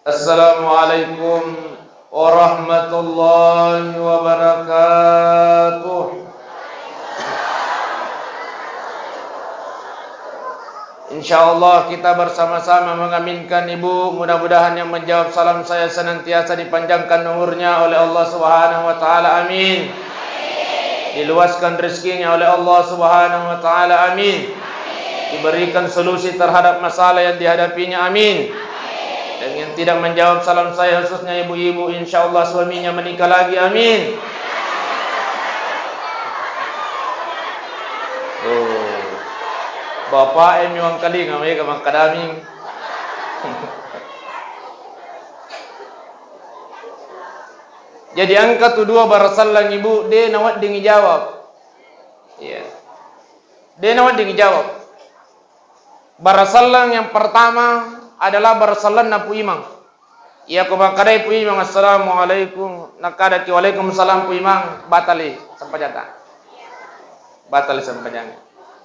Assalamualaikum warahmatullahi wabarakatuh. Insyaallah kita bersama-sama mengaminkan Ibu. Mudah-mudahan yang menjawab salam saya senantiasa dipanjangkan umurnya oleh Allah Subhanahu wa taala. Amin. Diluaskan rezekinya oleh Allah Subhanahu wa taala. Amin. Diberikan solusi terhadap masalah yang dihadapinya. Amin. Dan yang tidak menjawab salam saya khususnya ibu-ibu, insyaallah suaminya menikah lagi. Amin. Bapak yang memang kali ngamai ke makadaming. Jadi angka tu dua barasallang ibu, dia nawat dingi jawab. Iya. Dia nawat dingi jawab. Barasallang yang pertama adalah barasallan na pu imang. Iya ko makadai pu imang, assalamualaikum, nakada ki waalaikumsalam pu imang, batali sampai jata. Batali sampai jata.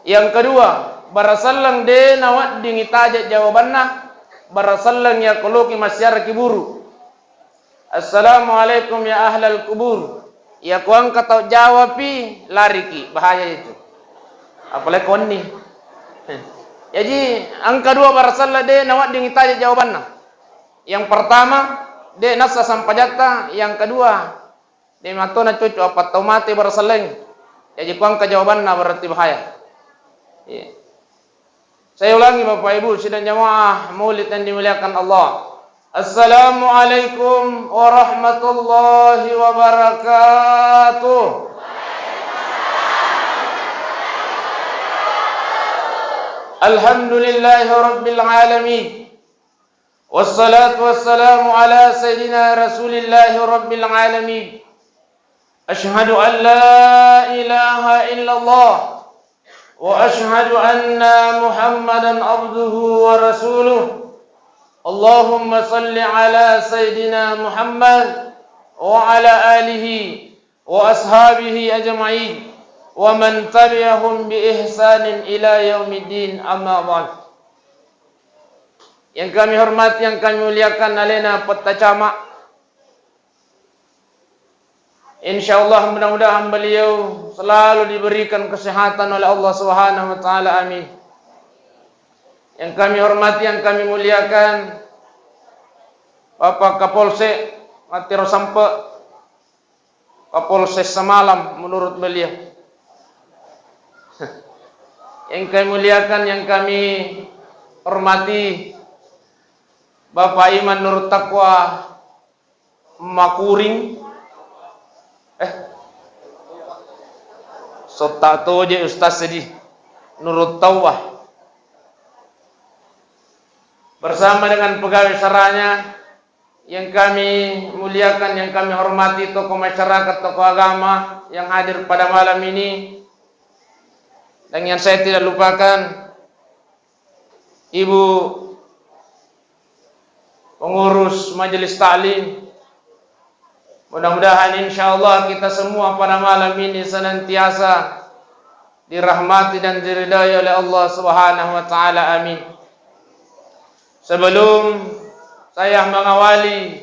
Yang kedua, barasallang de nawat dingi taja jawabanna, barasallang ya koloki masyarakat kiburu. Assalamualaikum ya ahlal kubur. Ya ko angka tau jawabi lariki, bahaya itu. Apalagi konni. Jadi angka dua barasallah de nawat dingi taja jawabanna. Yang pertama de nasa sampajata, yang kedua de matona cucu apa tau mati barasaleng. Jadi ku angka jawabanna berarti bahaya. Ya. Saya ulangi Bapak Ibu sidang jamaah maulid yang dimuliakan Allah. Assalamualaikum warahmatullahi wabarakatuh. Alhamdulillahi rabbil alamin. Wassalatu wassalamu ala sayyidina rasulillahi rabbil alamin. Ashhadu an la ilaha illallah wa ashhadu anna Muhammadan abduhu wa rasuluh. Allahumma salli ala sayyidina Muhammad wa ala alihi wa ashabihi ajma'in wa man tabi'ahum bi ihsanin ila yaumiddin, amma ba'd. Yang kami hormati, yang kami muliakan alena petacama. Insyaallah mudah-mudahan beliau selalu diberikan kesehatan oleh Allah Subhanahu wa taala. Amin. Yang kami hormati, yang kami muliakan Bapak Kapolsek Mati Rosampe, Kapolsek semalam menurut beliau. Yang kami muliakan, yang kami hormati Bapak Iman Nur Taqwa Makuring. Sotato je Ustaz sedih Nurut Tawah. Bersama dengan pegawai saranya yang kami muliakan, yang kami hormati, tokoh masyarakat, tokoh agama yang hadir pada malam ini. Dan yang saya tidak lupakan, Ibu pengurus majelis ta'lim. Mudah-mudahan insyaallah kita semua pada malam ini senantiasa dirahmati dan diridai oleh Allah Subhanahu wa taala. Amin. Sebelum saya mengawali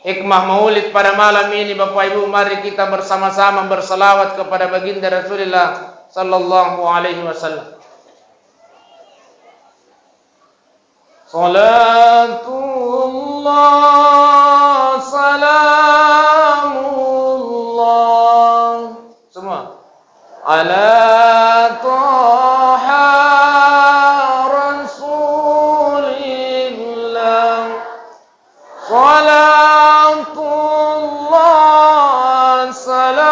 hikmah maulid pada malam ini, Bapak Ibu, mari kita bersama-sama berselawat kepada baginda Rasulullah sallallahu alaihi wasallam. Salatullah salamullah semua ala taha rasulillah. Salatullah salamullah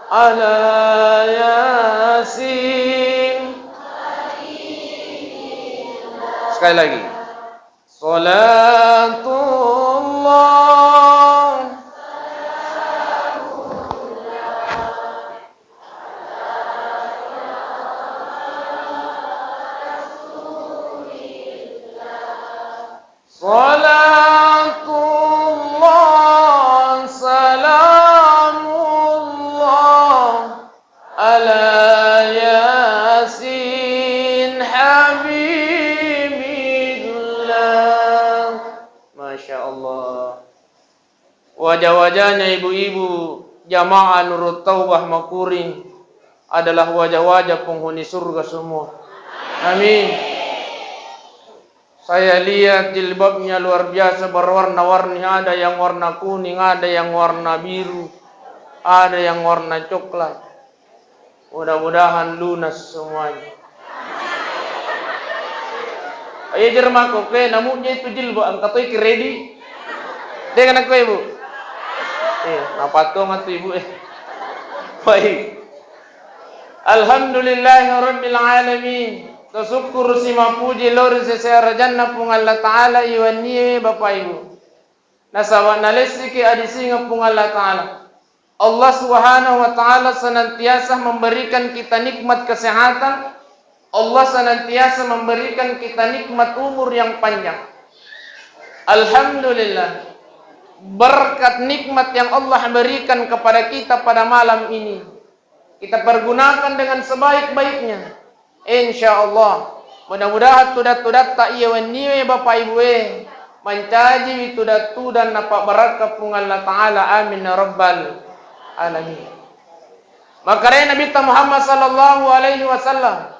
ala yasin. Sekali lagi. Salatullah salatullah salamullah ala yasin habibi Wajah-wajahnya ibu-ibu jamaah Nurut Taubah Makuri adalah wajah-wajah penghuni surga semua. Amin. Saya lihat jilbabnya luar biasa berwarna-warni, ada yang warna kuning, ada yang warna biru, ada yang warna coklat. Mudah-mudahan lunas semuanya. Ayo jermak oke, namanya itu jilbab angkat itu ready. Dengan aku ibu. Apa tuh ngatu ibu Baik. Alhamdulillahirabbil alamin. Syukur si mapuji lor sesera janna pung Allah taala iwani bapak ibu. Nasawa nalesiki adisinga pung Allah taala. Allah Subhanahu wa taala senantiasa memberikan kita nikmat kesehatan. Allah senantiasa memberikan kita nikmat umur yang panjang. Alhamdulillah. Berkat nikmat yang Allah berikan kepada kita pada malam ini, kita pergunakan dengan sebaik-baiknya. Insyaallah. Mudah-mudahan tudat-tudat tak iya waniwe bapak ibu mencaji tudat dan napa barakat pung Allah taala. Amin ya rabbal alamin. Makanya Nabi Muhammad sallallahu alaihi wasallam,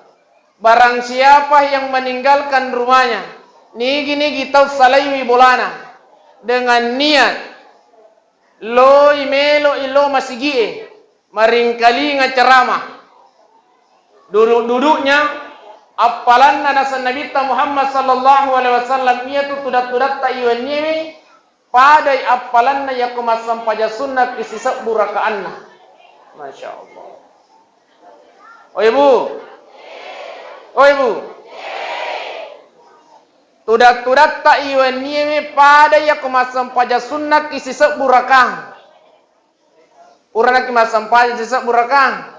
barang siapa yang meninggalkan rumahnya nigi tahu salaiwi bolana dengan niat lo imelo ilo masigie maringkali ceramah duduknya apalan nasa Nabi Muhammad sallallahu alaihi wasallam ia tu tudat ta iwaniwi padai apalan ya kumasam paja sunnah kisisa burakaanna. Masya Allah. Oh ibu tudat ta iwan niye pada ya kumasam paja sunnah kisisa burakang. Urana kimasam paja kisisa burakang.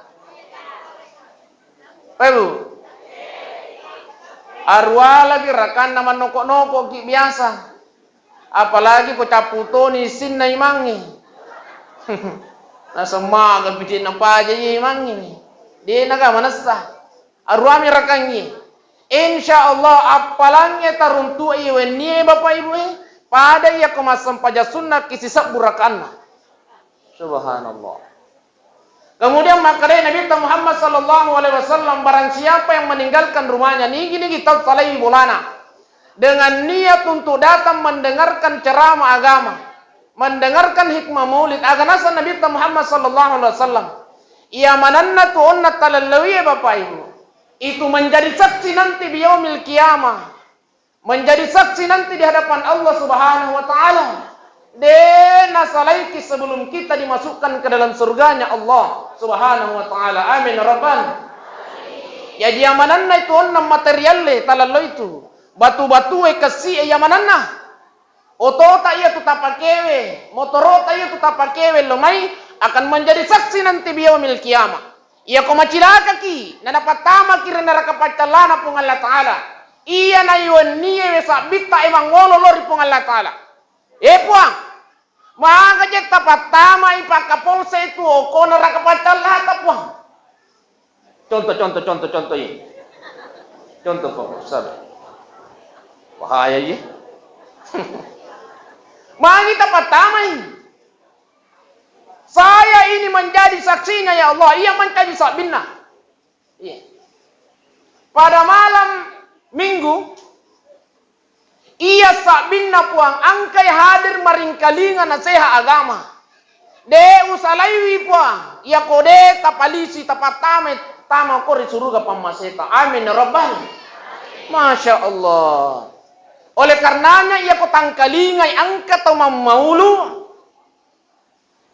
Ibu. Arwah lagi rakan nama nokok-nokok ki biasa. Apalagi ko caputoni sin na imangi. Nasa maga bitin na paja imangi. Di naga manasa. Arwah mi rakangi. Insyaallah apalangnya taruntu iwen nie bapak ibu pada ia kemasam paja sunnah kisisa burakanna. Subhanallah. Kemudian makanya Nabi Muhammad sallallahu alaihi wasallam barang siapa yang meninggalkan rumahnya nigi tahu salai bulana dengan niat untuk datang mendengarkan ceramah agama, mendengarkan hikmah maulid aganasa Nabi Muhammad sallallahu alaihi wasallam. Ia mananna tu onna talallawi bapak ibu. Itu menjadi saksi nanti di yaumil qiyamah, menjadi saksi nanti di hadapan Allah Subhanahu wa taala. Dena salaiki sebelum kita dimasukkan ke dalam surganya Allah Subhanahu wa taala. Amin rabbal. Ya dia mananna itu onna materialle talallo itu. Batu-batu kasi ya mananna. Otota iya tu tapakewe, motorota iya tu tapakewe lomai akan menjadi saksi nanti di yaumil qiyamah. Ia komacilaka ki na napatama ki neraka pacalana pung Allah taala. Ia na iwan niye sabita emang ngololori pung Allah taala. Puang. Maka jet tapatama ipakapolsa itu oko neraka pacalana puang. Contoh ini. Contoh kok sabe. Bahaya ye. Maka tapatama ini. Saya ini menjadi saksinya ya Allah. Ia menjadi sabinna. Iya. Pada malam minggu, ia sabinna puang angkai hadir maringkalinga naseha agama. De usalaiwi puang. Ia kode tapalisi tapatame tama kori suruga pamaseta. Amin rabbal. Masya Allah. Oleh karenanya ia kotangkalingai angka atau mamaulu.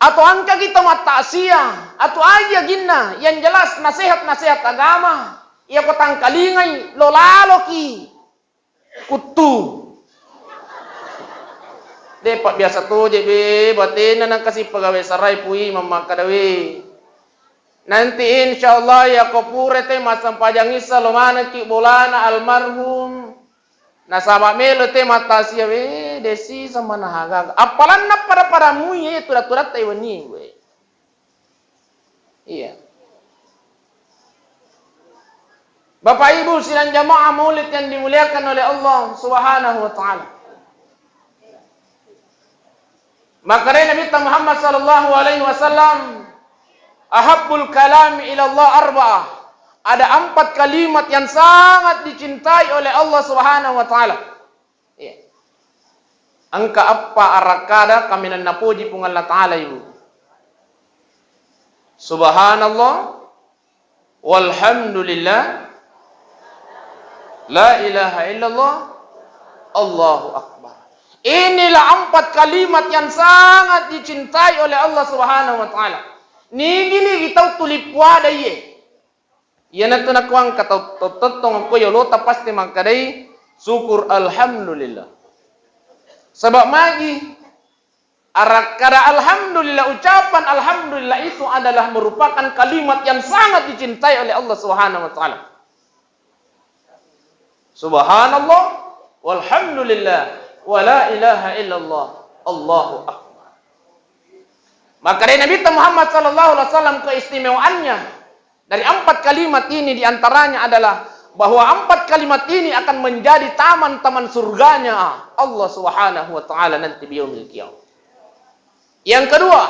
Atau angka kita matasia atau aja ginna yang jelas nasihat-nasihat agama ia kotang kalingai lolaloki kutu depak biasa tuh JB batin nang kasih pegawai sarai pui mamakadawi nanti insyaallah ya kopure te masam pajang isa lomana ki bolana almarhum nasaba melo te matasia desi sama nahaga apalan na para muye turat-turat taiwani we. Iya. Bapak Ibu sidang jamaah maulid yang dimuliakan oleh Allah Subhanahu wa taala. Maka dari Nabi Muhammad sallallahu alaihi wasallam, ahabbul kalam ila Allah arba'ah. Ada 4 kalimat yang sangat dicintai oleh Allah Subhanahu wa taala. Ya. Angka apa arakada kami napuji pung Allah taala ibu. Subhanallah walhamdulillah la ilaha illallah Allahu akbar. Inilah 4 kalimat yang sangat dicintai oleh Allah Subhanahu wa taala. Nigi kita tulip wada ye. Yana tu nakwang kata totong ko yolo pasti mangkadai syukur alhamdulillah. Sebab magi arakara alhamdulillah, ucapan alhamdulillah itu adalah merupakan kalimat yang sangat dicintai oleh Allah Subhanahu wa taala. Subhanallah walhamdulillah wa la ilaha illallah Allahu akbar. Maka dari Nabi Muhammad sallallahu alaihi wasallam keistimewaannya dari 4 kalimat ini diantaranya adalah bahwa 4 kalimat ini akan menjadi taman-taman surganya Allah Subhanahu wa taala nanti di yaumil qiyamah. Yang kedua,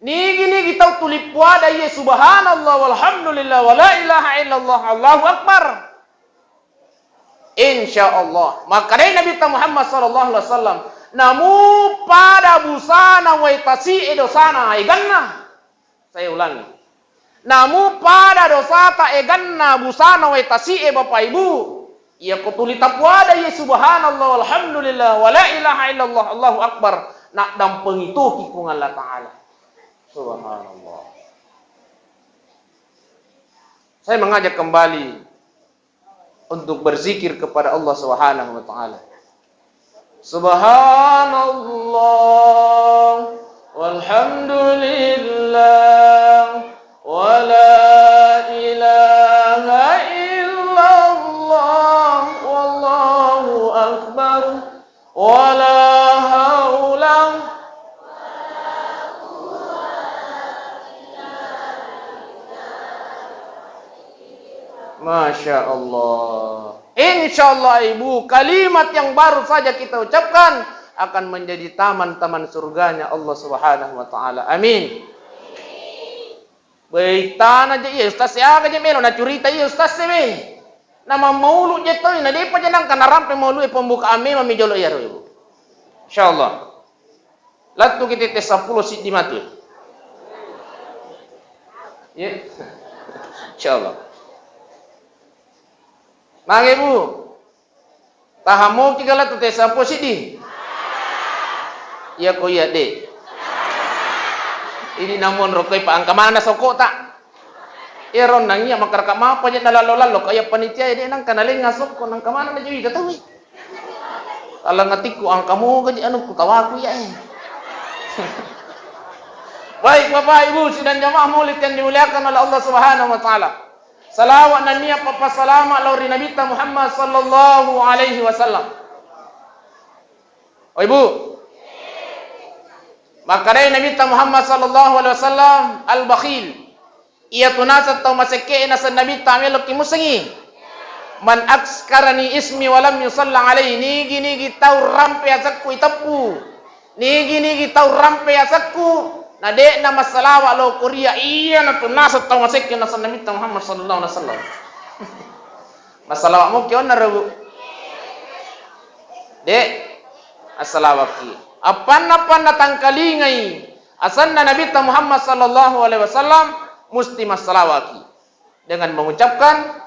nigi kita tulip wada ye subhanallah walhamdulillah wa la ilaha illallah Allahu akbar. Insyaallah. Maka dari Nabi Muhammad sallallahu alaihi wasallam, namu pada busana wa tasi dosana iganna. Saya ulangi. Namu pada dosa ta eganna busana wa tasi bapak ibu. Ya kutuli tapwada ye subhanallah walhamdulillah wa la ilaha illallah Allahu akbar. Nak dampeng itu kikung Allah taala. Subhanallah. Saya mengajak kembali untuk berzikir kepada Allah Subhanahu wa taala. Subhanallah walhamdulillah wa la ilaha illallah wallahu akbar wa la haula Masya Allah. Insyaallah ibu, kalimat yang baru saja kita ucapkan akan menjadi taman-taman surganya Allah Subhanahu wa taala. Amin. Baik tanah je ya ustaz ya aja melo na curita ya ustaz sebe. Nama maulud je to na depa janang kana rampe maulud pembukaan me mami jolo ya ibu. Insyaallah. Latu kita tes 10 sit di mati. Ya. Insyaallah. Mang ibu. Tahamu kigala tu tes 10 sit di. Ya ko ya de. Ini namun rokoy pa ang kamana soko ta. Eron nang iya makaraka mapa nya nalalo-lalo kaya panitia ini nang kanaling ngasok ko nang kamana na jui datawi. Ala ngatiku ang kamu gaji anu kutawa ku ya. Baik Bapak Ibu sidang jamaah maulid yang dimuliakan oleh Allah Subhanahu wa taala. Salawat dan niat papa salama lauri Nabi Muhammad sallallahu alaihi wasallam. Oh Ibu, maka dari Nabi Muhammad sallallahu alaihi wasallam al-bakhil. Ia tunasat tau maseke na sa Nabi tamelo kimusengi. Man akskarani ismi walam yusalla alaihi nigi tau rampe asakku itapu. Nigi tau rampe asakku. Nade na masalawa lo Korea iya na tunasat tau maseke na sa Nabi Muhammad sallallahu alaihi wasallam. Masalawa mo kion na rabu. Dek asalawaki. Apa-apa datang kalingai asanna Nabi Muhammad sallallahu alaihi wasallam musti masalawaki dengan mengucapkan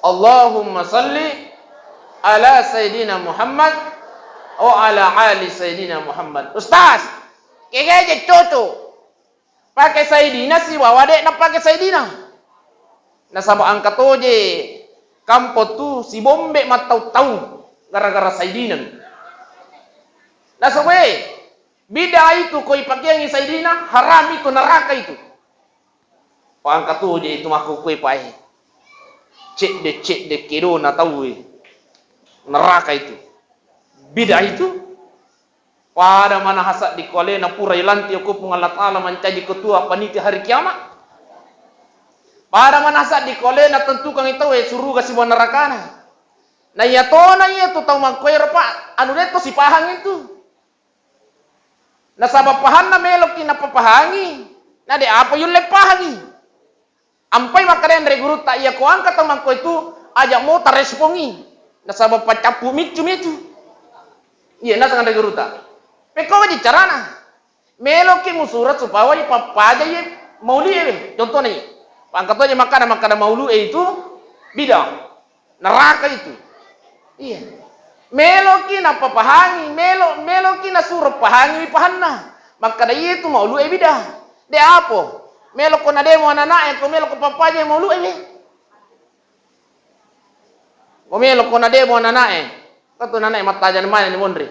Allahumma salli ala sayyidina Muhammad wa ala ali sayyidina Muhammad. Ustaz, kegeje toto. Pakai sayyidina si wawade na pakai sayyidina. Nasaba angkat oje kampo tu si bombe matau-tau gara-gara sayyidina. Nasawe, bid'ah itu kau ipakai yang sayyidina, haram itu neraka itu. Pangkat tu je itu maku kue pai. Cek de kiro na tahu neraka itu. Bid'ah itu pada mana hasad di kole na pura ilanti aku pun Allah Taala mencaji ketua panitia hari kiamat. Pada mana hasad di kole na tentukan itu suruh kasih buat neraka na. Na iya to na iya tu tahu makoy pak anu deto si pahang itu. Nasabab pahan na melok ki napapahangi. Na di apa yung lepahangi. Ampai makaren dari guru tak iya ko angkat teman ko itu ajak mo tarespongi. Nasabab pacapu micu. Iya nasa kan dari guru tak. Peko di carana. Melok ki musurat supaya di papaja ye mauli ye. Contoh nih. Angkat aja makanan maulu itu bidang neraka itu. Iya. Meloki na papahangi, meloki na suruh pahangi pahanna. Maka dari itu maulu bidah. De apa? Melok ko na demo anak ko melok ko papaja maulu Ko melok ko na demo anak Katu anak matajan mana ni mondri.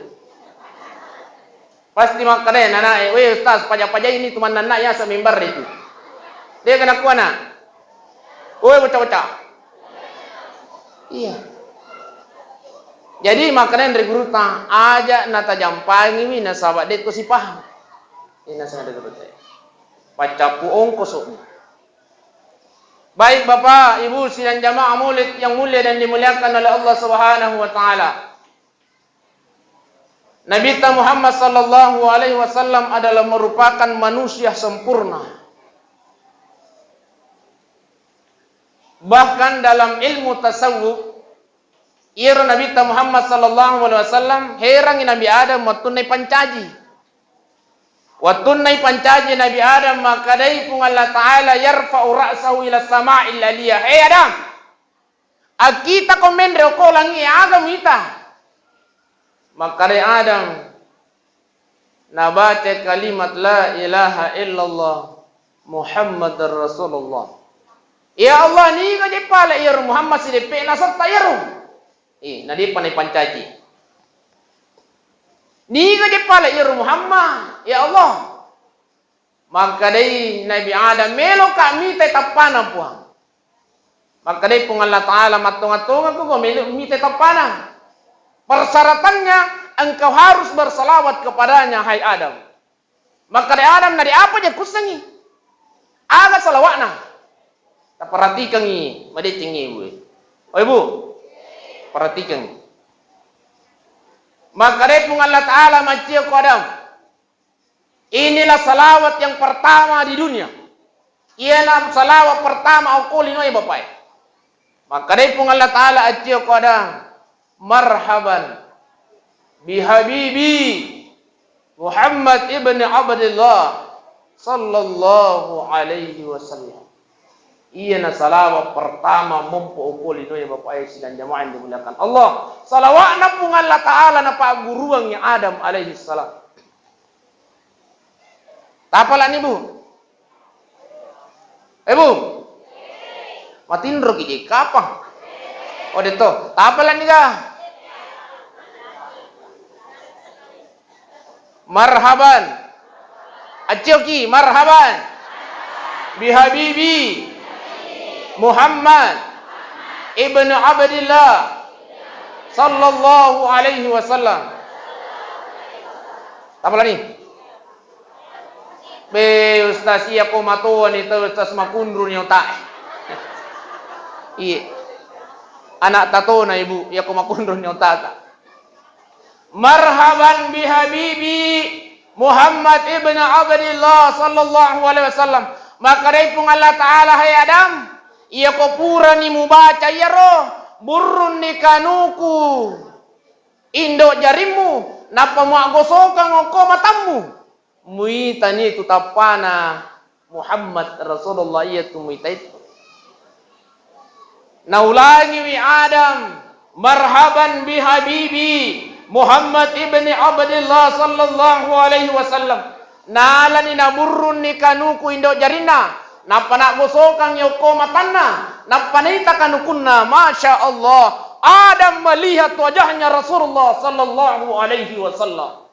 Pasti maka deh anak ustaz paja ini cuma anak ya sa mimbar itu. Dia kena kuana. Bocah-bocah. Iya. Jadi makanan dari guru ta aja nata jampangi mi na sahabat det ko si paham. Ina sa dari guru saya. Pacapu ongkos. Baik Bapak, Ibu sidang jamaah maulid yang mulia dan dimuliakan oleh Allah Subhanahu wa taala. Nabi kita Muhammad sallallahu alaihi wasallam adalah merupakan manusia sempurna. Bahkan dalam ilmu tasawuf iro Nabi ta Muhammad sallallahu alaihi wasallam herangi Nabi Adam watunai pancaji. Watunai pancaji Nabi Adam maka dai pun Allah Ta'ala yarfa'u ra'sahu ila sama'il aliyah. Hei Adam, akita komendre ko langi agam ita. Maka dai Adam nabaca kalimat la ilaha illallah Muhammadar Rasulullah. Ya Allah ni ka jepala iro Muhammad si depe nasat tayaro. Nadi panai pancaji. Ni ka jepala iro Muhammad, ya Allah. Maka dai Nabi Adam melo kami te tapana puang. Maka dai pun Allah Ta'ala matung-atungan ko melo mi te tapana. Persyaratannya engkau harus bersalawat kepadanya hai Adam. Maka dai Adam nadi apa je kusangi? Aga salawatna. Tak perhatikan ni, madecing ni ibu. Oh ibu, perhatikan. Maka repung Allah Ta'ala macia ku Adam. Inilah salawat yang pertama di dunia. Ialah salawat pertama aku lino ya bapak. Maka repung Allah Ta'ala acia ku Adam. Marhaban bihabibi Muhammad ibn Abdullah sallallahu alaihi wasallam. Iya na salawat pertama mampu ukul itu ya Bapak Ayah dan jamaah yang dimuliakan Allah. Salawat na pun Allah Ta'ala na pak guruang yang Adam alaihi salam. Tapalan ibu? Ibu? Matindro kiji kapang? Oh dito. Tapalan niga? Marhaban. Acioki marhaban. Bihabibi Muhammad ibn Abdullah sallallahu alaihi wasallam. Apa lagi? Be ustaz iya ko matuan itu ustaz makundru ni otak. Iya. Anak tato na ibu, iya ko makundru ni otak. Marhaban bi habibi Muhammad ibn Abdullah sallallahu alaihi wasallam. Maka dari pun Allah Ta'ala hai Adam, iya ko pura ni mubaca ya roh, burun ni kanuku, indo jarimu, napa mu agosokan ngoko matamu, muita ni tutapana Muhammad Rasulullah iya tu muita itu. Naulangi wi Adam, marhaban bi habibi Muhammad ibn Abdullah sallallahu alaihi wasallam. Nala ni naburun ni kanuku indo jarina, napa nak gosokang yoko matanna, napa nita kanukunna, masya Allah. Adam melihat wajahnya Rasulullah sallallahu alaihi wasallam.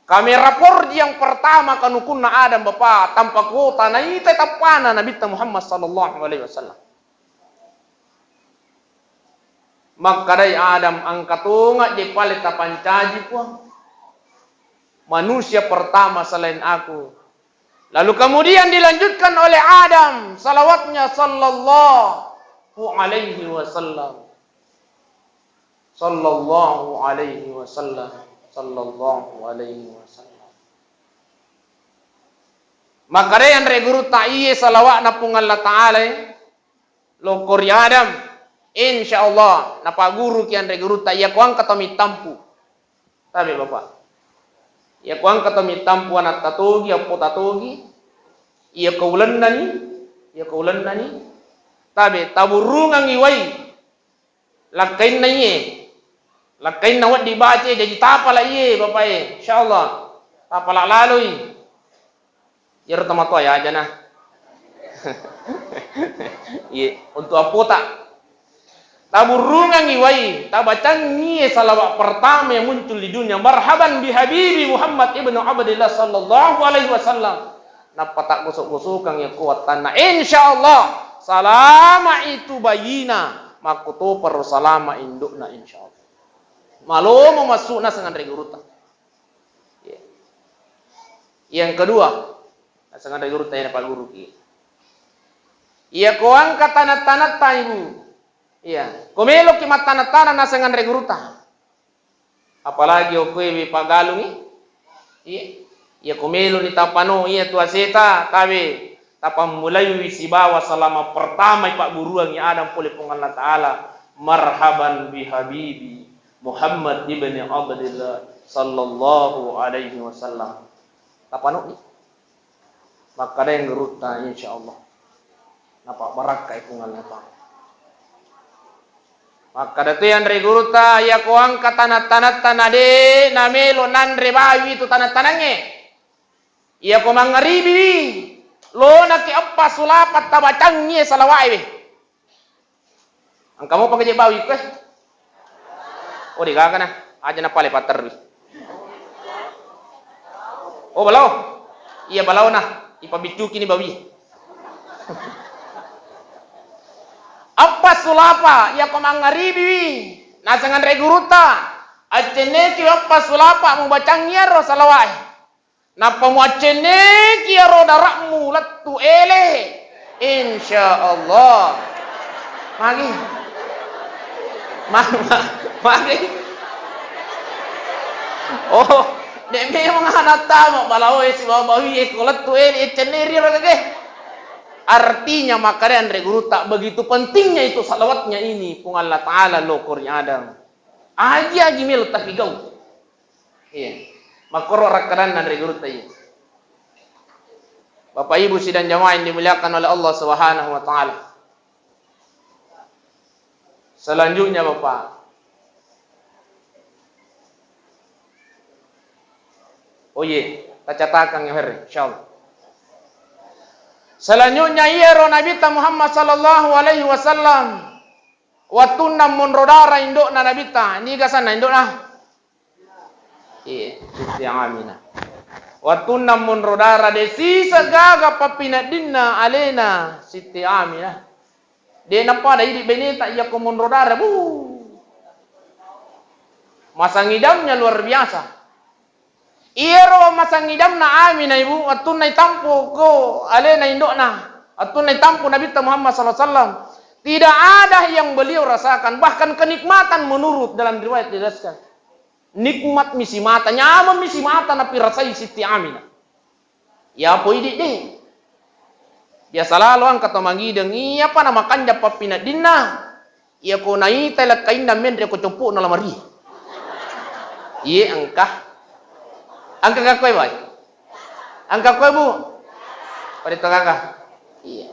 Kami rapor yang pertama kanukunna Adam Bapak tanpa kuota na ita tapana Nabi Muhammad sallallahu alaihi wasallam. Maka dari Adam angkatunga di palit tapancaji puang. Manusia pertama selain aku. Lalu kemudian dilanjutkan oleh Adam salawatnya sallallahu alaihi wasallam. Sallallahu alaihi wasallam. sallallahu alaihi wasallam. Maka yang reguru ta'iye salawat na pung Allah Ta'ala lo Korea Adam insyaallah na paguru kian reguru ta'iya kuang katomi tampu. Tabi Bapak. Ya kuang katomi tampu anak tatogi apo tatogi. Iya kaulan nani. Tabi taburungang iwai. Lakain na iye. Lakain na wat dibaca jadi tapala iye Bapak insyaallah. Tapala lalui. Jero tamato ya aja nah. Iya, untuk apa tak? Taburungang iwai, tabacang ni salawat pertama yang muncul di dunia. Marhaban bi habibi Muhammad ibnu Abdillah sallallahu alaihi wasallam. Napa tak gosok-gosokang ya kuat tanah. Insyaallah salama itu bayina, makuto perlu salama indukna insyaallah. Malo mau masukna dengan reguruta. Yang kedua, sangat ada guru tanya Pak Guru ki. Iya ko angkat tanat-tanat ta ibu. Iya, komelo ki matanat-tanat na sangan reguruta. Apalagi o kuwi Pak Galung ni. Iya. Iya komelo ni tapano iya tua seta tabe tapamulai si bawa selama pertama Pak Guru ang Adam pole pong Allah Taala. Marhaban bi habibi Muhammad ibn Abdillah sallallahu alaihi wasallam. Tapano ni? Maka ada yang geruta insyaallah. Napa barakah ikungan napa. Maka ada yang reguruta ya ko angkat tanat-tanat tanade namelo nandre bawi itu tanat-tanange. Ya ko mangaribi lo naki apa sulapat tabacangnya salawai. Ang kamu pakai bawi ke? Oh digaga na. Aja na pale pater. Oh balau. Iya balau na. Ipabicuki ni bawi. Apa sulapa ya komangaribi nasangan reguruta aceneki apa sulapa mu bacang yaro salawai napa mu aceneki yaro darakmu lattu ele insyaallah magi magi oh dek memang anak tamu balau si bawi ekolat tu ceneri ragage. Artinya makanya guru tak begitu pentingnya itu salawatnya ini pung Allah Taala lo Korea Adam. Aja gimel tapi gau. Iya. Makoro rakaran dan guru tai. Bapak Ibu sidang jamaah yang dimuliakan oleh Allah Subhanahu wa taala. Selanjutnya Bapak. Oh iya, catakan yang hari insyaallah. Selanjutnya iero Nabi Muhammad sallallahu alaihi wasallam waktu namun rodara induk na Nabi ta ini gasana induk na iya Siti Aminah waktu namun rodara desi sagaga papina dinna alena Siti Aminah dia napa ada di beneta iya kumun rodara masang idamnya luar biasa. Iero masang idam na Aminah ibu atun na tampo ko ale na indok na atun na tampo Nabi Muhammad sallallahu alaihi wasallam tidak ada yang beliau rasakan bahkan kenikmatan menurut dalam riwayat dijelaskan nikmat misi mata nyaman misi mata napi rasai Siti Aminah ya po idi deh ya selalu angkat mangideng iya pa na makanja papina dinna iya ko nai telak kainda mendre ko copo na lamari iya angkah angka kakoi boy. Angka koi bu. Parito kakak. Iya.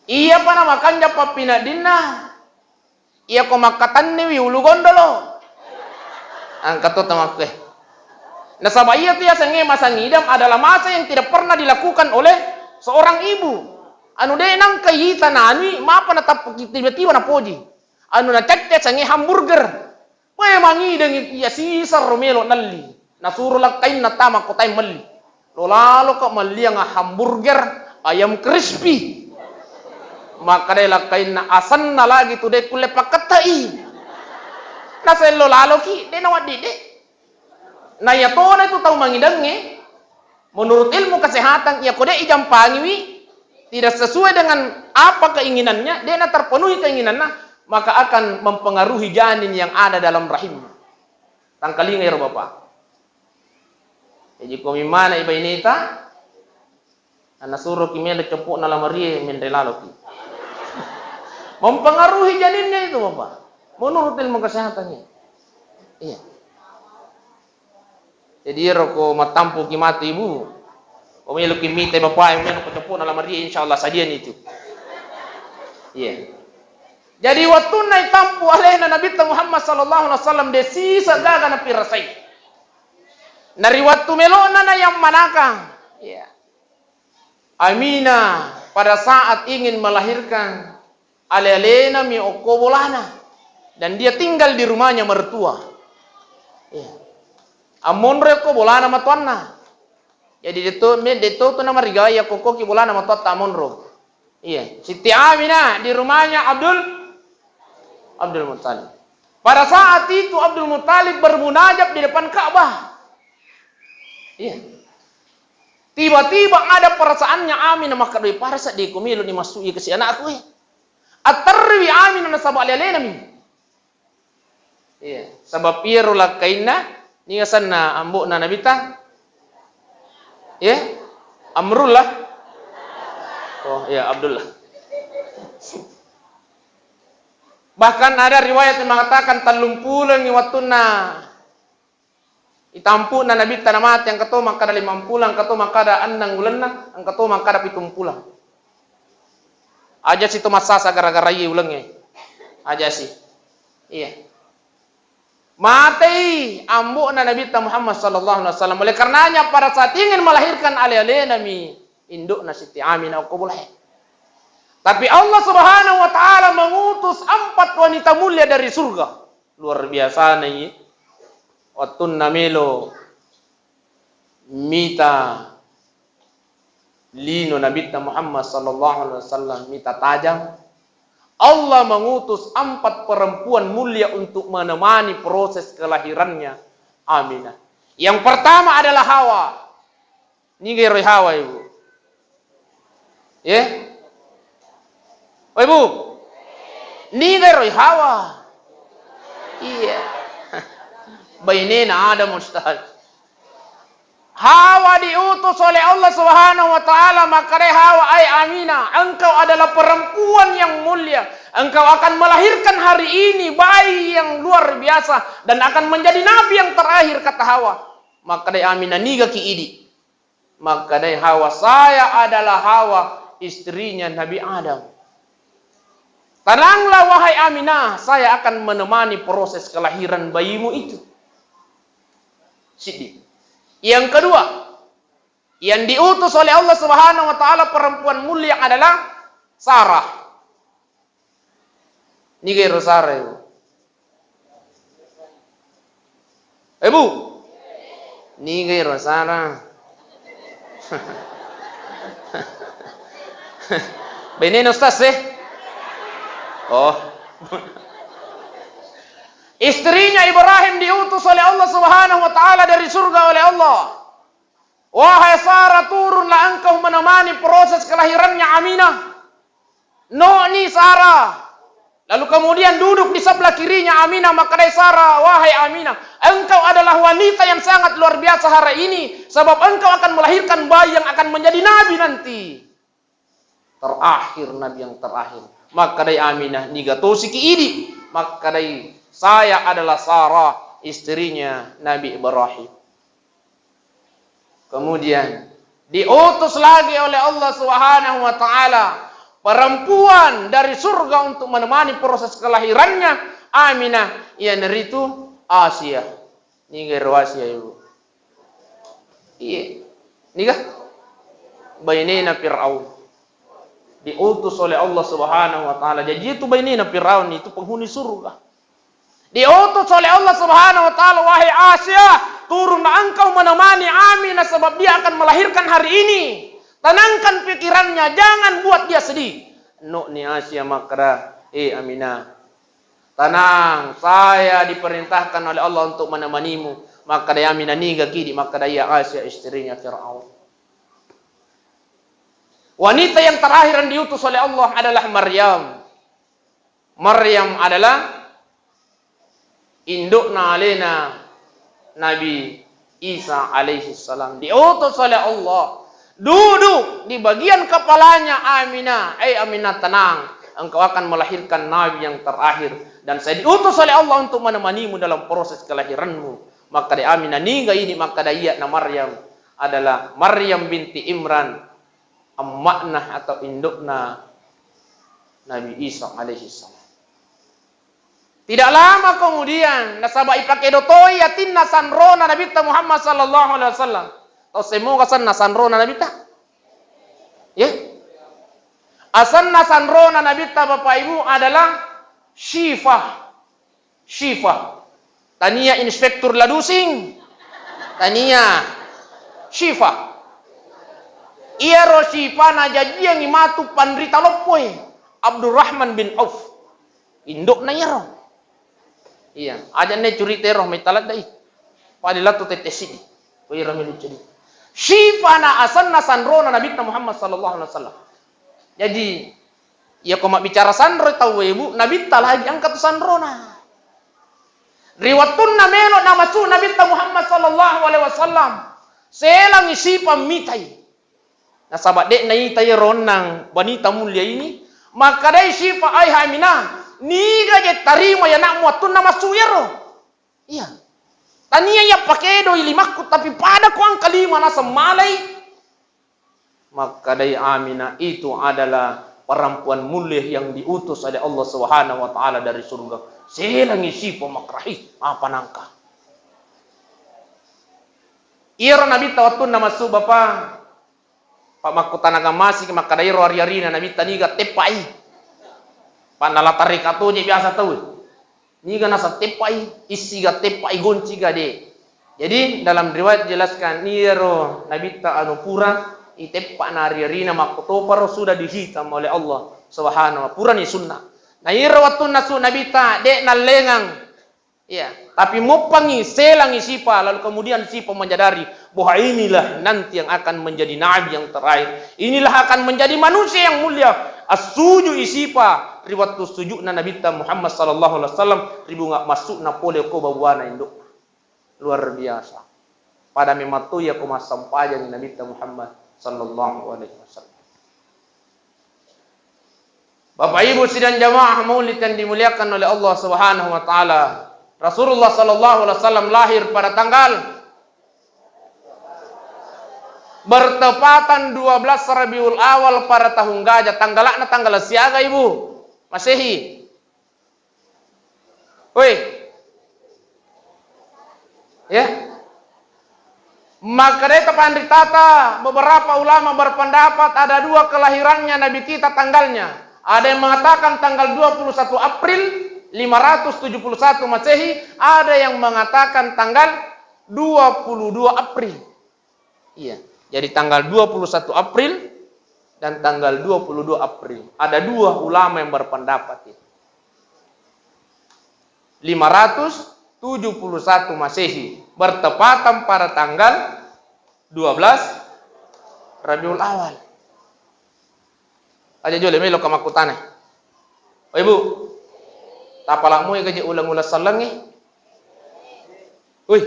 Iya pa na makanja papina dinna. Iya ko makatan ni ulu gondolo. Angka to tamakwe. Nasaba iya tu ya sange masang idam adalah masa yang tidak pernah dilakukan oleh seorang ibu. Anu de nang kayita na ani mapa na tap tiba-tiba na poji. Anu na cecet sange hamburger. Weh mangideng iya sisar romelo nalli. Nasuruh kain na tama ko tayo mali. Lalo ka mali ang hamburger ayam crispy. Makadela kain na asan na lagi today kule pakatai. Nasa lalo ki de nawad de. Na yato na ito tao mangidang menurut ilmu kesehatan ya kode ijam pangiwi tidak sesuai dengan apa keinginannya, dia terpenuhi keinginannya, maka akan mempengaruhi janin yang ada dalam rahimnya. tangkalingai ro bapak. Jadi kami mana iba inita, anak suruh kimi ada cepuk na lamari mendelalo ki. Mempengaruhi janinnya itu bapak. Menurut ilmu kesehatannya. Iya. Jadi roko matampu ki mati ibu. Kami lu kimi te bapak yang menu cepuk na lamari insyaallah sadian itu. Iya. Jadi waktu naik tampu alaihna Nabi Muhammad sallallahu alaihi wasallam desi sagaga na pirasai. Nari waktu melona na yang manakah? Iya. Aminah pada saat ingin melahirkan alelena mi okobolana dan dia tinggal di rumahnya mertua. Iya. Amonre ko bolana matuanna. Jadi itu nama rigaya kokoki bolana matuat amonro. Iya, Siti Aminah di rumahnya Abdul Muttalib. Pada saat itu Abdul Muttalib bermunajat di depan Ka'bah. Iya. Tiba-tiba ada perasaannya Aminah maka dari parasa di kumilu ni masui ke si anak aku. Atarwi Aminah nasab alilena min. Iya, sabab pirula kaina ni sanna ambuna nabita. Ya, Amrullah. Oh ya, Abdullah. Bahkan ada riwayat yang mengatakan talumpulang ni watuna itampu na nabi tanamat yang kato maka ada 50 kato maka ada 6 bulan ang kato maka ada 70. Aja situ masasa gara-gara iya ulangnya. Aja sih. Iya. Mati ambu na nabi Muhammad sallallahu alaihi wasallam. Oleh karenanya pada saat ingin melahirkan alilena mi induk na Siti Aminah qabullah. Tapi Allah Subhanahu wa taala mengutus 4 wanita mulia dari surga. Luar biasa nih. Watun namelo mita lino Nabi Muhammad sallallahu alaihi wasallam mita tajam. Allah mengutus 4 perempuan mulia untuk menemani proses kelahirannya Aminah. Yang pertama adalah Hawa. Ini gero Hawa ibu. Ya? Oh ibu. Ini gero Hawa. Iya. Bainina Adam Ustaz. Hawa diutus oleh Allah Subhanahu wa taala, maka Hawa ai Aminah, engkau adalah perempuan yang mulia. Engkau akan melahirkan hari ini bayi yang luar biasa dan akan menjadi nabi yang terakhir, kata Hawa. Maka Aminah niga ki idi. Maka Hawa, saya adalah Hawa, istrinya Nabi Adam. Tenanglah wahai Aminah, saya akan menemani proses kelahiran bayimu itu. Siddiq. Yang kedua, yang diutus oleh Allah Subhanahu wa taala perempuan mulia adalah Sarah. Ini gero Sarah ibu. Ibu. Ini gero Sarah. Benin Ustaz Oh. Istrinya Ibrahim diutus oleh Allah Subhanahu wa taala dari surga oleh Allah. Wahai Sarah, turunlah engkau menemani proses kelahirannya Aminah. Noni Sarah. Lalu kemudian duduk di sebelah kirinya Aminah, maka Sarah, wahai Aminah, engkau adalah wanita yang sangat luar biasa hari ini, sebab engkau akan melahirkan bayi yang akan menjadi nabi nanti. Terakhir, nabi yang terakhir. Maka Aminah nigatosi ki idi. Maka saya adalah Sarah, istrinya Nabi Ibrahim. Kemudian diutus lagi oleh Allah Subhanahu wa taala perempuan dari surga untuk menemani proses kelahirannya Aminah, yang dari itu Asia. Ini gero Asia ibu. Iya. Nikah bainina Fir'aun. Diutus oleh Allah Subhanahu wa taala. Jadi itu bainina Fir'aun itu penghuni surga. Diutus oleh Allah Subhanahu wa taala, wahai Asia, turunlah engkau menemani Aminah sebab dia akan melahirkan hari ini. Tenangkan pikirannya, jangan buat dia sedih. No ni Asia makra, Aminah. Tenang, saya diperintahkan oleh Allah untuk menemanimu. Maka dia Aminah niga kidi, maka dia Asia istrinya Fir'aun. Wanita yang terakhir yang diutus oleh Allah adalah Maryam. Maryam adalah indukna alena Nabi Isa alaihi salam diutus oleh Allah, duduk di bagian kepalanya Aminah. Aminah, tenang, engkau akan melahirkan Nabi yang terakhir, dan saya diutus oleh Allah untuk menemanimu dalam proses kelahiranmu. Maka di Aminah ningga ini, maka dia na Maryam adalah Maryam binti Imran, ammakna atau indukna Nabi Isa alaihi salam. Tidak lama kemudian nasaba ipake dotoi yatinna sanrona Nabi Muhammad sallallahu alaihi wasallam. Tahu semua kasan nasanrona Nabi ta? Ya. Asan nasanrona Nabi ta Bapak Ibu adalah Syifah. Syifah. Tania inspektur ladusing. Tania Syifah. Ia ro Syifah na jadi yang imatu pandrita lopoi Abdurrahman bin Auf. Induk na ro. Iya, aja ne curi teroh metalat dai. Padahal tu tetesi. Koi rami curi. Syifah na asan na sanrona Nabi Muhammad sallallahu alaihi wasallam. Jadi, ya kau mak bicara sanro tahu ibu, Nabi ta lagi angkat sanrona. Riwatun na melo na masu Nabi Muhammad sallallahu alaihi wasallam. Selang isi pamitai. Nah sahabat dek nai tay ronang wanita mulia ini, maka dai Syifah ai Aminah niga je tarima ya nak muatun nama suyero. Iya. Tania ya pakai do ilimakku tapi pada ku angka lima na semalai. Maka dai Aminah itu adalah perempuan mulia yang diutus oleh Allah Subhanahu wa taala dari surga. Selangi Syifah makrahi apa nangka. Ira Nabi tawatun nama su bapa Pak Makutanaga masih maka dai ro ari-arina Nabi taniga tepai. Panala tarikatunya biasa tahu. Niga nasa tepai, isi ga tepai gonci ga de. Jadi dalam riwayat jelaskan niro Nabi ta anu pura itepa nari-rina makutoparo sudah dihitam oleh Allah Subhanahu wa pura ni sunnah. Nah iro watun nasu Nabi ta de nalengang. Ya, tapi mupangi selangi Syifah lalu kemudian Syifah menyadari bahwa inilah nanti yang akan menjadi nabi yang terakhir. Inilah akan menjadi manusia yang mulia. As-suju Syifah riwayat sujudna Nabi Muhammad sallallahu alaihi wasallam ribu ngak masuk na pole ko babuana induk. Luar biasa. Pada mematu ya ko masampajan ni Nabi Muhammad sallallahu alaihi wasallam. Bapak Ibu sidang jamaah maulid yang dimuliakan oleh Allah Subhanahu wa taala. Rasulullah sallallahu alaihi wasallam lahir pada tanggal bertepatan 12 Rabiul Awal pada tahun gajah. Tanggalakna tanggal siaga Ibu. Masehi. Woi. Ya. Maka dari panditata beberapa ulama berpendapat ada dua kelahirannya Nabi kita tanggalnya. Ada yang mengatakan tanggal 21 April 571 Masehi, ada yang mengatakan tanggal 22 April. Iya. Jadi tanggal 21 April dan tanggal 22 April. Ada dua ulama yang berpendapat itu. 571 Masehi bertepatan pada tanggal 12 Rabiul Awal. Aja jole melo kamakutane. Oh Ibu, tapalakmu ya gaji ulang-ulang salang ni. Uy.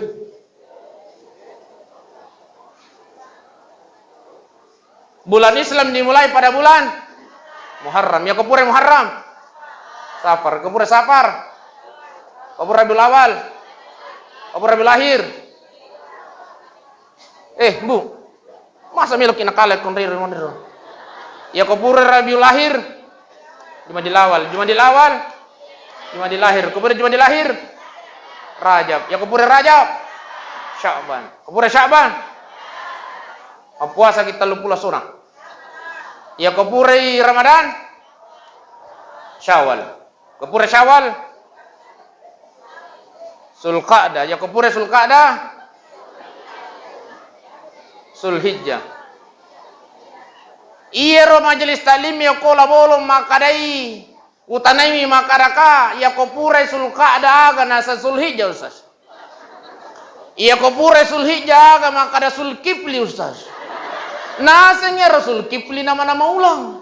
Bulan Islam dimulai pada bulan Muharram. Ya kepure Muharram. Safar, kepure Safar. Kepure Rabiul Awal. Kepure Rabiul Akhir. Bu. Masa melo kina kala kon riro mondero. Ya kepure Rabiul Akhir. Jumadil Awal, Jumadil Awal. Jumadil Akhir, kepure Jumadil Akhir. Rajab, ya kepure Rajab. Sya'ban, kepure Sya'ban. Puasa kita 30 orang. Ya kepure Ramadan. Syawal. Kepure Syawal. Sulqa'dah, ya kepure Sulqa'dah. Sulhijjah. Iya majelis taklim ya kola bolong makadai. Utanai makaraka ya kepure Sulqa'dah aga nasa Sulhijjah Ustaz. Iya kepure Sulhijjah aga makada Sulkifli Ustaz. Nasanya Rasul Kifli nama-nama ulang.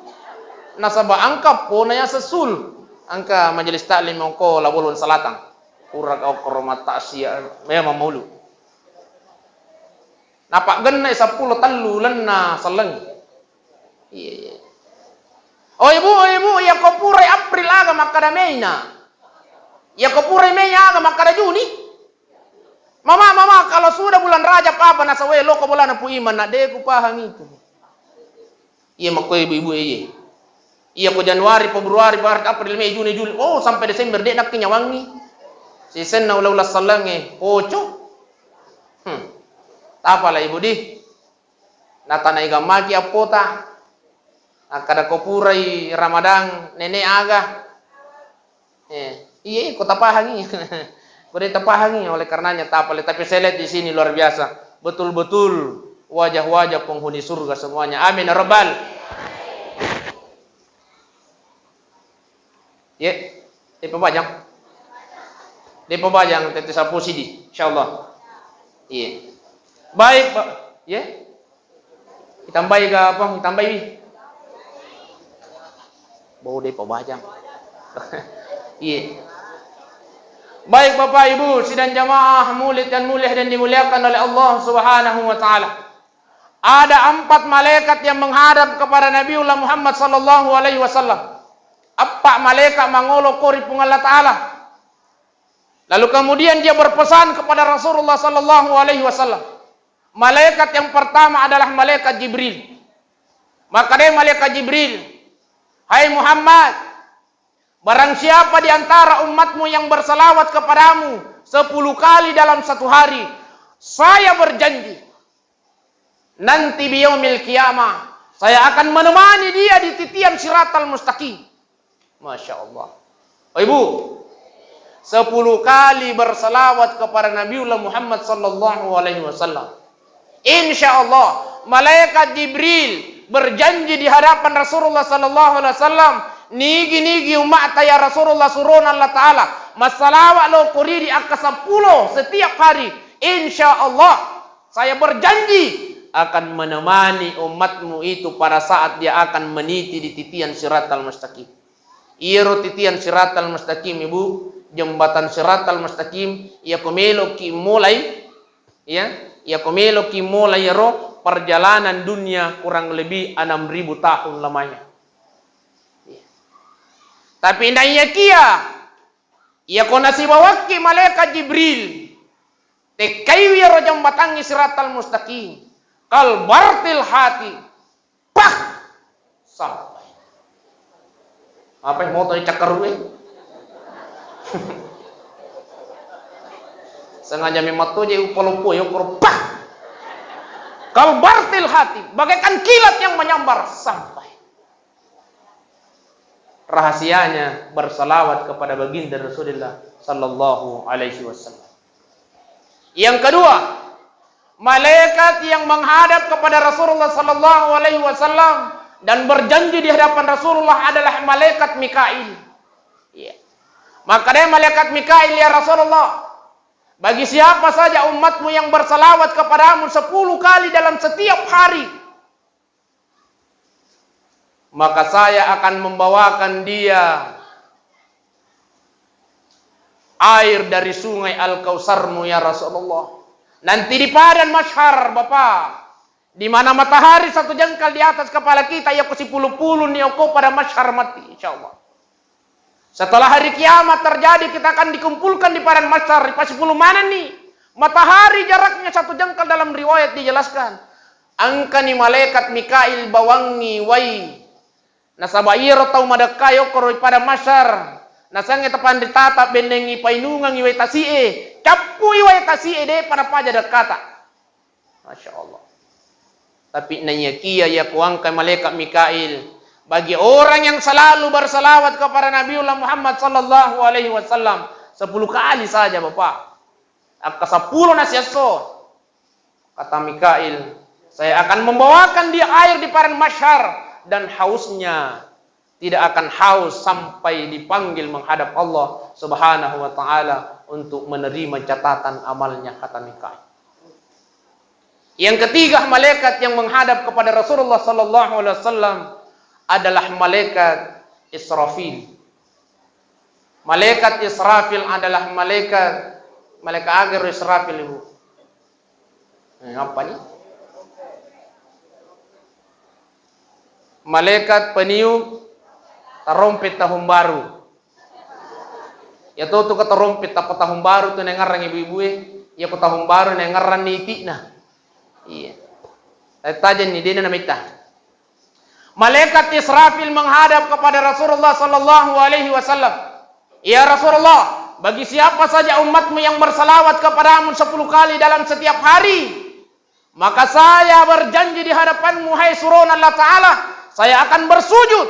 Nasaba angka pona ya sesul. Angka majelis taklim ko labolon salatang. Urak au koromat ta'siyah memang maulu. Napak genna 10 tallu lenna seleng. Iya. Oh ibu, ya ko purai April aga makada Meina. Ya ko purai Mei aga makada Juni. Mama, kalau sudah bulan Rajab apa nasawe lo ko bulan pu iman nak de ku paham itu. Iya mako ibu iya. Iya ko Januari, Februari, Maret, April, Mei, Juni, Juli. Oh sampai Desember dek nak kinyawangi. Sisen na ulah salange poco. Tapalah ibu di. Natana iga maki apota. Akada ko purai Ramadan nenek aga. Iya ko tapahangi. Ko tapahangi oleh karenanya tapale, tapi saya lihat di sini luar biasa. Betul-betul wajah-wajah penghuni surga semuanya. Amin ya rabbal. Ya, di pembajang. Di pembajang tete sapu sidi, insyaallah. Iya. Baik, Pak. Ya. Ditambahi ke apa? Ditambahi. Bau di pembajang. Iya. Baik Bapak Ibu, sidang jamaah mulid dan mulia dan dimuliakan oleh Allah Subhanahu wa taala. Ada 4 malaikat yang menghadap kepada Nabiullah Muhammad sallallahu alaihi wasallam. Apa malaikat mangolo kori pung Allah taala. Lalu kemudian dia berpesan kepada Rasulullah sallallahu alaihi wasallam. Malaikat yang pertama adalah malaikat Jibril. Maka dia malaikat Jibril, "Hai Muhammad, barang siapa di antara umatmu yang bersalawat kepadamu 10 kali dalam satu hari, saya berjanji nanti biyaumil qiyamah saya akan menemani dia di titian siratal mustaqim." Masya Allah. Oh ibu, 10 kali bersalawat kepada Nabiullah Muhammad sallallahu alaihi wasallam. Insya Allah malaikat Jibril berjanji di hadapan Rasulullah sallallahu alaihi wasallam, nigi umat ya Rasulullah surun Allah taala masalawat lo kuriri akka 10 setiap hari. Insya Allah saya berjanji akan menemani umatmu itu pada saat dia akan meniti di titian siratal mustaqim. Iro titian siratal mustaqim ibu, jembatan siratal mustaqim ya komelo ki mulai ya komelo ki mulai ro perjalanan dunia kurang lebih 6.000 tahun lamanya. Tapi nanya kia ya kona si bawaki malaikat Jibril tekaiwi ro jembatangi siratal mustaqim kal bartil hati pak sampai apa yang mau tahu cakaruwe sengaja mematu je upalopo yo pak kal bartil hati bagaikan kilat yang menyambar sampai. Rahasianya bersalawat kepada baginda Rasulullah sallallahu alaihi wasallam. Yang kedua, malaikat yang menghadap kepada Rasulullah sallallahu alaihi wasallam dan berjanji di hadapan Rasulullah adalah malaikat Mikail. Iya. Maka dia malaikat Mikail ya Rasulullah, bagi siapa saja umatmu yang bersalawat kepadamu 10 kali dalam setiap hari, maka saya akan membawakan dia air dari sungai Al-Kautsarmu ya Rasulullah. Nanti di padang Mahsyar Bapak, di mana matahari 1 jengkal di atas kepala kita, ya kusipulu-pulu nioko pada Mahsyar mati insyaallah. Setelah hari kiamat terjadi, kita akan dikumpulkan di padang Mahsyar. Di pasipulu mana nih? Matahari jaraknya 1 jengkal, dalam riwayat dijelaskan. Angka ni malaikat Mikail bawangi wai nasabayiro tau madakayo koroi pada Mahsyar. Nasange tepan ditata bendengi painungang iwai tasie. Capu iwai tasie de pada paja dekata. Masya Allah. Tapi nanya kia ya kuangkai malaikat Mikail, bagi orang yang selalu bersalawat kepada Nabiullah Muhammad sallallahu alaihi wasallam 10 kali saja Bapak. Akka 10 nasihat so. Kata Mikail, saya akan membawakan dia air di padang Mahsyar dan hausnya tidak akan haus sampai dipanggil menghadap Allah Subhanahu wa taala untuk menerima catatan amalnya, kata Mikail. Yang ketiga, malaikat yang menghadap kepada Rasulullah sallallahu alaihi wasallam adalah malaikat Israfil. Malaikat Israfil adalah malaikat agar Israfil ibu. Apa nih? malaikat peniup tarompet tahun baru. Ya tuh ke tarompet tahun baru tuh nengarang ibu-ibu ya ke tahun baru nengarang niti nah. Iya. Tajan ni dia namita. Malaikat Israfil menghadap kepada Rasulullah sallallahu alaihi wasallam. Ya Rasulullah, bagi siapa saja umatmu yang bersalawat kepadamu 10 kali dalam setiap hari, maka saya berjanji di hadapanmu, hai surun Allah Ta'ala, saya akan bersujud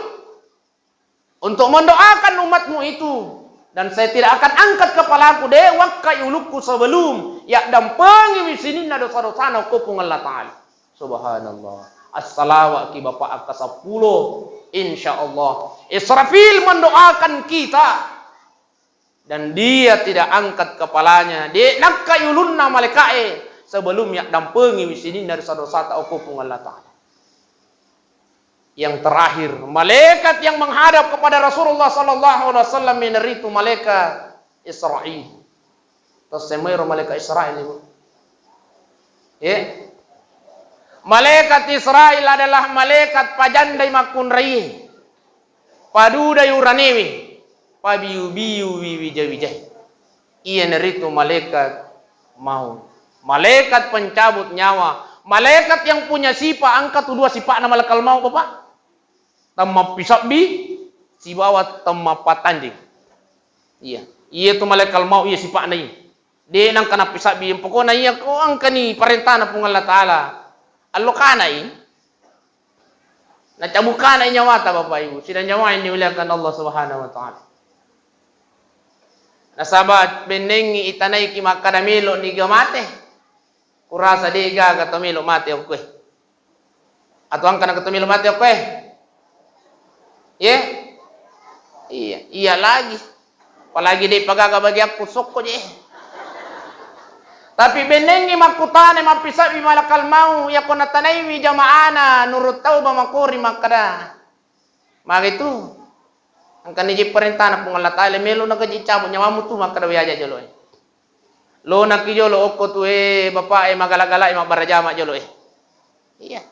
untuk mendoakan umatmu itu. Dan saya tidak akan angkat kepalaku dewak kayuluku sebelum ya dampengi wisinin na dosa-dosa kupung Allah Ta'ala. Subhanallah. As-salawat ki bapak angka 10. Insyaallah. Israfil mendoakan kita. Dan dia tidak angkat kepalanya. Dia nakayulunna malaikae sebelum ya dampengi wisinin dari dosa-dosa kupung Allah Ta'ala. Yang terakhir, malaikat yang menghadap kepada Rasulullah sallallahu alaihi wasallam itu malaikat Israil. Terus semua malaikat Israil itu. Ya. Malaikat Israil adalah malaikat pajandai makun rai. Paduda yuranewi. Pabiu biu wijai. Ia neritu malaikat maut. Malaikat pencabut nyawa. Malaikat yang punya sifat angkat dua sifat nama malakal maut Bapak. Tamma pisabbi si bawa tamma patanjing. Iya. Iya tu malakal maut iya sifat nai. Dia nang kana pisabbi pokona iya ko angkani perintah na pung Allah Taala. Allo kanai. Na cabukana nyawata Bapak Ibu. Sida nyawa ini dimuliakan Allah Subhanahu wa taala. Nasabat benengi itanai ki makadamilo ni gamate. Kurasa diga katomilo mate ako eh. Atau angka na katomilo mate ako eh. Ya, iya lagi. Apalagi di pagagabagi aku soko je. Tapi benengi makutane mapisabi malakal mau ya kona tanaywi jamaana nurut tauba makuri makada. Magitu. Ang kaniji perintah na pung Allah Taala melo na gaji cabut nyawamu tu makada wiaja jolo. Lo nakijolo oko tu bapak magalagala mabarajama jolo. Iya.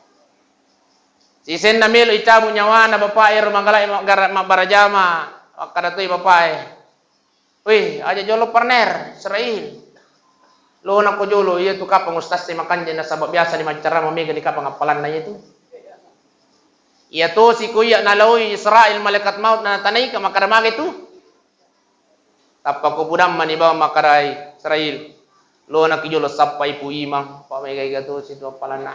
Si sen na melo itamu nyawa na bapak rumangalai mabarajama kada tu bapak. Wih, aja jolo partner Israel. Lo na ko jolo iya tu kapang ustas makan na sabab biasa ni macara mamega ni kapang apalan na itu. Iya tu si kuya nalawi Israel malaikat maut na tanay ka makaramag itu. Tapako budam man ibaw makaray Israel. Lo na kijolo sapay pu imang pamegay gato si tu apalan na.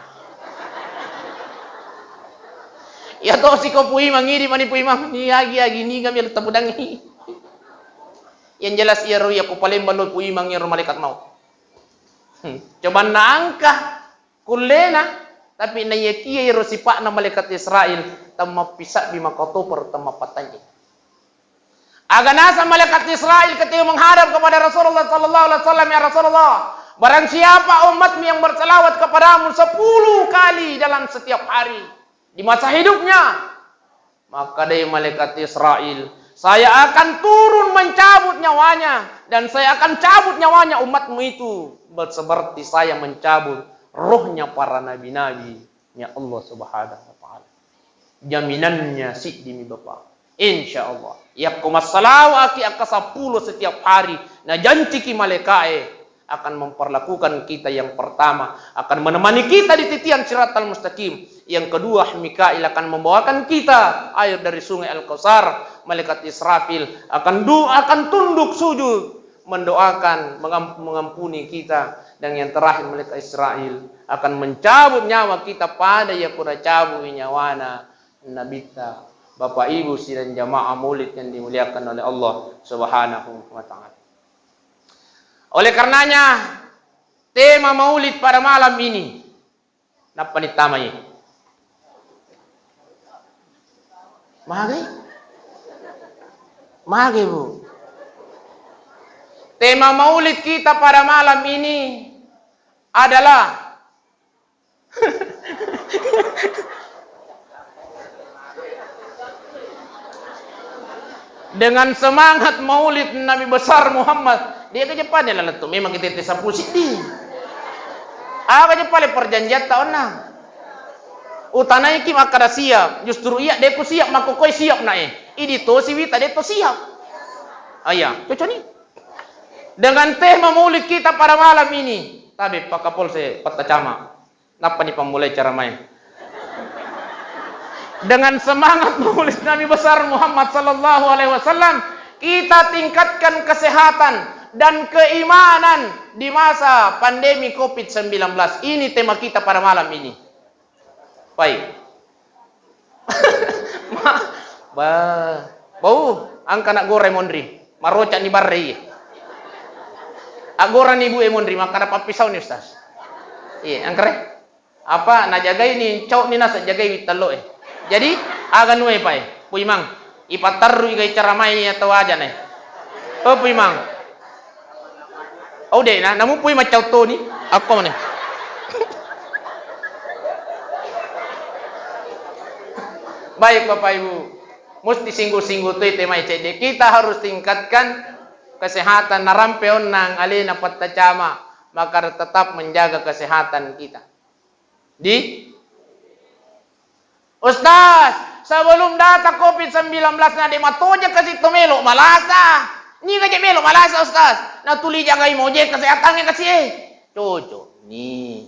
Ya to si ko pui mangiri mani pui mang ni agi ni kami tabudang ni. Yang jelas ia ru ya ko palemban lo pui mang ya malaikat maut. Coba na angka kulena tapi na yaki ro sipak na malaikat Israel tamma pisak bi makotoper tamma patanje. Aga nasa malaikat Israel ketika menghadap kepada Rasulullah sallallahu alaihi wasallam, ya Rasulullah, barang siapa umatmu yang berselawat kepadamu 10 kali dalam setiap hari di masa hidupnya, maka dari malaikat Israel, saya akan turun mencabut nyawanya dan saya akan cabut nyawanya umatmu itu seperti saya mencabut rohnya para nabi-nabi ya Allah Subhanahu wa taala. Jaminannya si demi Bapak. Insyaallah. Yakumas salawati angka 10 setiap hari. Na janji ki malaikat akan memperlakukan kita yang pertama, akan menemani kita di titian siratal mustaqim. Yang kedua, Mikail akan membawakan kita air dari sungai Al-Kautsar. Malaikat Israfil akan tunduk sujud mendoakan mengampuni kita. Dan yang terakhir malaikat Israel akan mencabut nyawa kita pada yakura cabut nyawana nabita. Bapak Ibu sidang jamaah maulid yang dimuliakan oleh Allah Subhanahu wa taala. Oleh karenanya, tema maulid pada malam ini, napa nitamai? Mage Bu. Tema maulid kita pada malam ini adalah dengan semangat maulid Nabi besar Muhammad. Dia ke Jepang ya lalu memang kita sapu sidi. Apa Jepang perjanjian tahun na. Utanay kim akada siap. Justru iya deku siap makokoy siap nae. Idi to si wita de to siap. Ayah, cocok nih. Dengan tema maulid kita pada malam ini. Tapi Pak Kapolse Patacama. Napa nih pemulai cara main? Dengan semangat maulid Nabi besar Muhammad sallallahu alaihi wasallam, kita tingkatkan kesehatan dan keimanan di masa pandemi Covid-19. Ini tema kita pada malam ini. Baik. Bau angka nak goreng mondri. Maroca ni barri. Agora ni bu mondri maka dapat pisau ni Ustaz. Iya, angkre. Apa nak jagai ni cau ni nasa jagai talo eh. Jadi agan we pai. Pui mang. Ipatarru igai cara main atau aja nih. Oh pui mang. Oh deh, namu pui macau to ni. Apa mana? Baik Bapak Ibu, mesti singgu-singgu tu tema ICD. Kita harus tingkatkan kesehatan narampeon nang alina Patacama, maka tetap menjaga kesehatan kita. Ustaz, sebelum datang Covid-19 na de matoja kasi tumelo malasa. Ni kaje melo malasa Ustaz. Na tuli jaga imoje kesehatannya kasi Coco. Ni.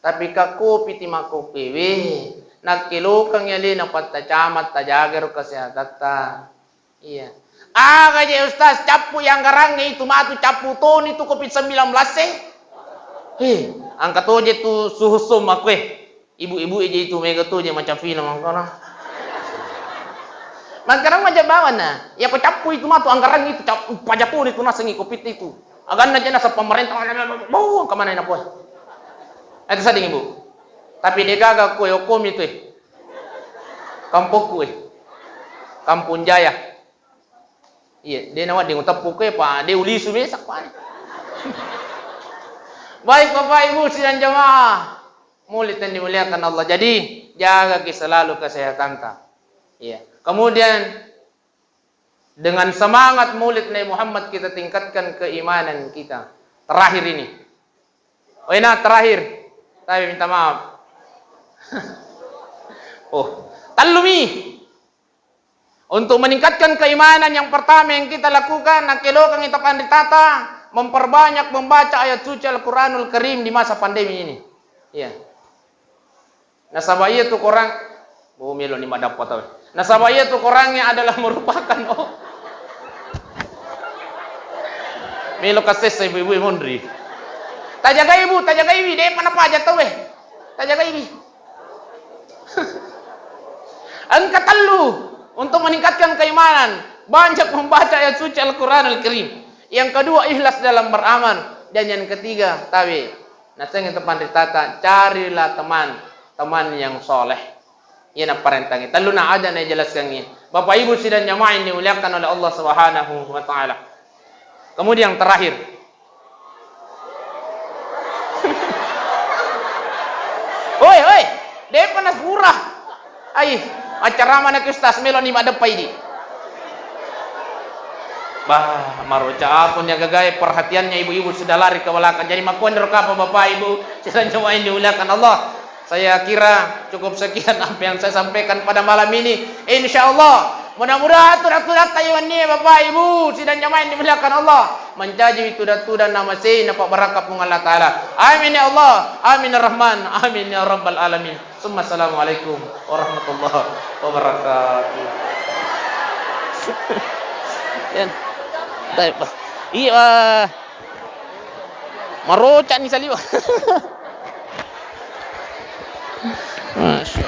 Tapi ka Covid ma Covid nakilukang yali na Patacama tajager kesehatan ta. Iya. Kaje Ustaz capu yang garangnya itu matu capu ton itu Covid-19 angkat toje tu suhusum aku ibu-ibu aja itu mega toje macam film angkana. Mangkarang macam bawa na. Ya capu itu matu anggarang itu capu pajapun itu nasengi Covid itu. Agan na jana sa pemerintah bau kemana na po. Itu sading ibu. Tapi dia gagal ko yo komi tu kampung ku Kampung Jaya. Iya, dia nawat dia ngutap puke pa, dia uli sumesak pa. Baik Bapak Ibu sidang jemaah, maulid yang dimuliakan Allah. Jadi jaga selalu kesehatan ta. Iya. Kemudian dengan semangat maulid Nabi Muhammad kita tingkatkan keimanan kita. Terakhir ini. Oh ini terakhir. Tapi minta maaf. Talumi. Untuk meningkatkan keimanan yang pertama yang kita lakukan, nakilokang kita panditata, memperbanyak membaca ayat suci Al-Quranul Karim di masa pandemi ini. Iya. Nasabaya itu korang, bumi lo ni madapat tau. Nasabaya itu korangnya adalah merupakan Milo kasih sa ibu-ibu mondri. Tajaga ibu, dia mana pa aja tau Tajaga ibu. Angkat talu. Untuk meningkatkan keimanan, banyak membaca ayat suci Al-Quran Al-Karim. Yang kedua, ikhlas dalam beramal. Dan yang ketiga, tawi. Naseng itu panditata, carilah teman yang soleh. Ia nak perintahnya. Talu nak ada nak jelaskan ini. Bapak Ibu sidang jamaah yang dimuliakan oleh Allah Subhanahu wa taala. Kemudian yang terakhir. Oi, dia panas murah. Acara mana ke Ustaz Melo ni mak depai di. Bah, maroca pun yang gagay perhatiannya ibu-ibu sudah lari ke belakang. Jadi makon apa Bapak Ibu sidang jemaah yang dimuliakan Allah. Saya kira cukup sekian apa yang saya sampaikan pada malam ini. Insyaallah mudah-mudahan tudak-tudak tayuan ni Bapak Ibu sidang jemaah yang dimuliakan Allah menjadi tudak-tudak nama saya dapat barakat pun Allah Taala. Amin ya Allah, amin ya Rahman, amin ya Rabbal alamin. Assalamualaikum warahmatullahi wabarakatuh. Yan. Baik. Iya. Maroca ni saliwa. Masya.